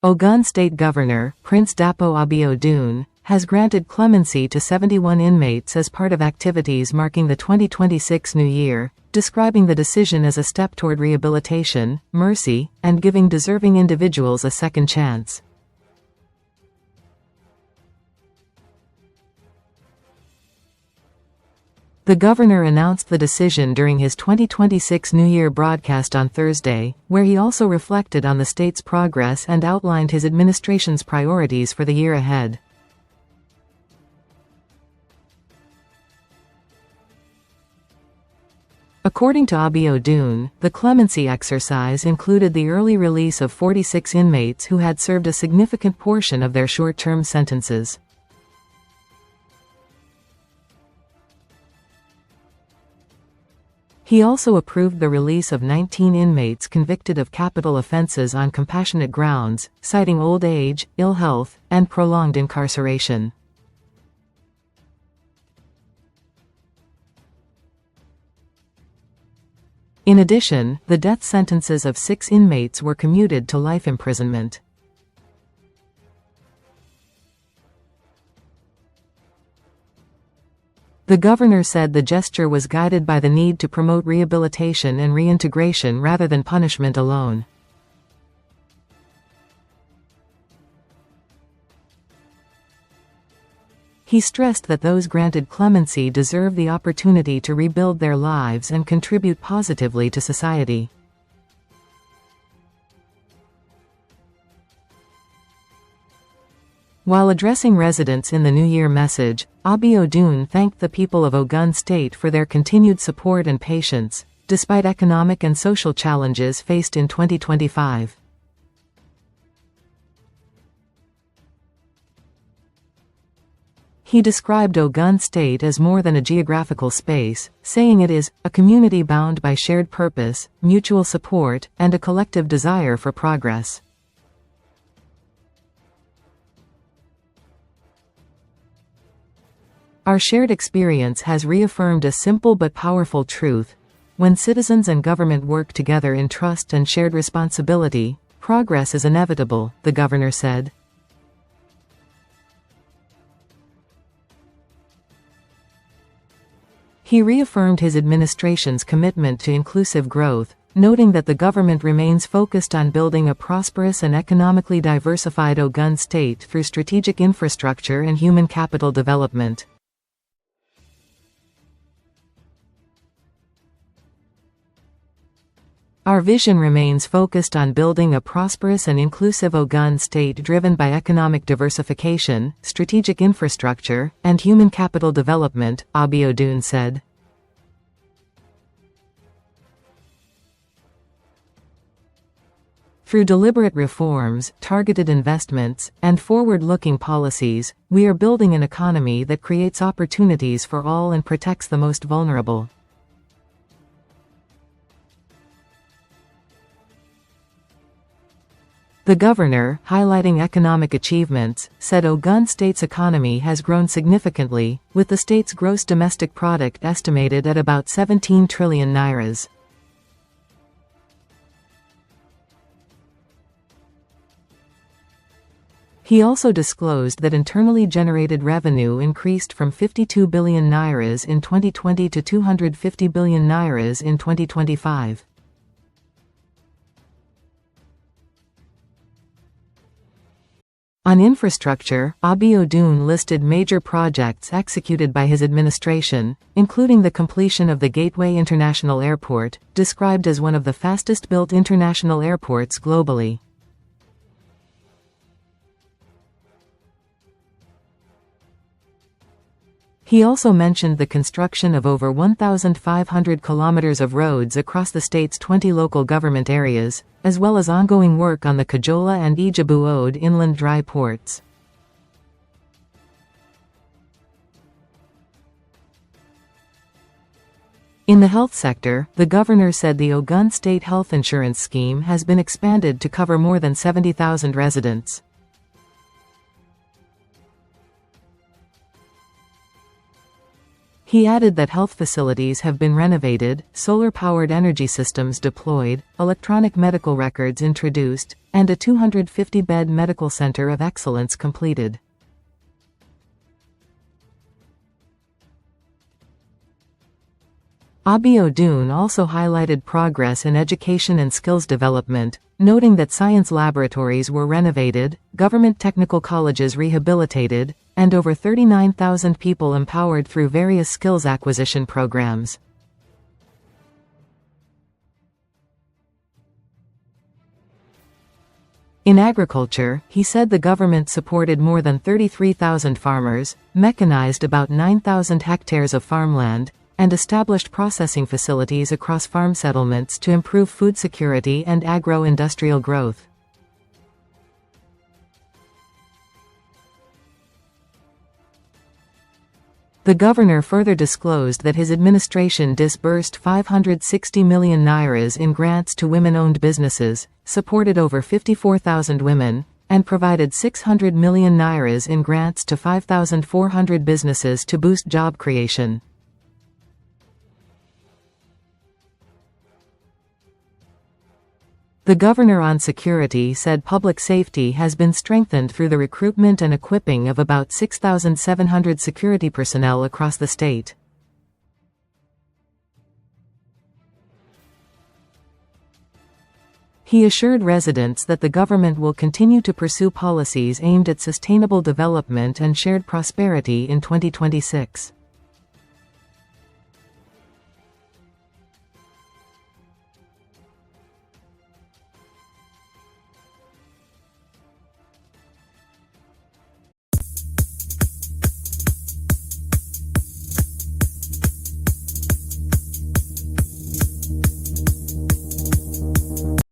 Ogun State Governor, Prince Dapo Abiodun, has granted clemency to 71 inmates as part of activities marking the 2026 new year, describing the decision as a step toward rehabilitation, mercy, and giving deserving individuals a second chance. The governor announced the decision during his 2026 New Year broadcast on Thursday, where he also reflected on the state's progress and outlined his administration's priorities for the year ahead. According to Abiodun, the clemency exercise included the early release of 46 inmates who had served a significant portion of their short-term sentences. He also approved the release of 19 inmates convicted of capital offences on compassionate grounds, citing old age, ill health, and prolonged incarceration. In addition, the death sentences of 6 inmates were commuted to life imprisonment. The governor said the gesture was guided by the need to promote rehabilitation and reintegration rather than punishment alone. He stressed that those granted clemency deserve the opportunity to rebuild their lives and contribute positively to society. While addressing residents in the New Year message, Abiodun thanked the people of Ogun State for their continued support and patience, despite economic and social challenges faced in 2025. He described Ogun State as more than a geographical space, saying it is a community bound by shared purpose, mutual support, and a collective desire for progress. Our shared experience has reaffirmed a simple but powerful truth: when citizens and government work together in trust and shared responsibility, progress is inevitable, the governor said. He reaffirmed his administration's commitment to inclusive growth, noting that the government remains focused on building a prosperous and economically diversified Ogun State through strategic infrastructure and human capital development. Our vision remains focused on building a prosperous and inclusive Ogun State driven by economic diversification, strategic infrastructure, and human capital development, Abiodun said. Through deliberate reforms, targeted investments, and forward-looking policies, we are building an economy that creates opportunities for all and protects the most vulnerable. The governor, highlighting economic achievements, said Ogun State's economy has grown significantly, with the state's gross domestic product estimated at about 17 trillion nairas. He also disclosed that internally generated revenue increased from 52 billion nairas in 2020 to 250 billion nairas in 2025. On infrastructure, Abiodun listed major projects executed by his administration, including the completion of the Gateway International Airport, described as one of the fastest-built international airports globally. He also mentioned the construction of over 1,500 kilometers of roads across the state's 20 local government areas, as well as ongoing work on the Kajola and Ijebu-Ode inland dry ports. In the health sector, the governor said the Ogun State Health Insurance Scheme has been expanded to cover more than 70,000 residents. He added that health facilities have been renovated, solar-powered energy systems deployed, electronic medical records introduced, and a 250-bed medical center of excellence completed. Abiodun also highlighted progress in education and skills development, noting that science laboratories were renovated, government technical colleges rehabilitated, and over 39,000 people empowered through various skills acquisition programs. In agriculture, he said the government supported more than 33,000 farmers, mechanized about 9,000 hectares of farmland, and established processing facilities across farm settlements to improve food security and agro-industrial growth. The governor further disclosed that his administration disbursed 560 million nairas in grants to women-owned businesses, supported over 54,000 women, and provided 600 million nairas in grants to 5,400 businesses to boost job creation. The governor on security said public safety has been strengthened through the recruitment and equipping of about 6,700 security personnel across the state. He assured residents that the government will continue to pursue policies aimed at sustainable development and shared prosperity in 2026.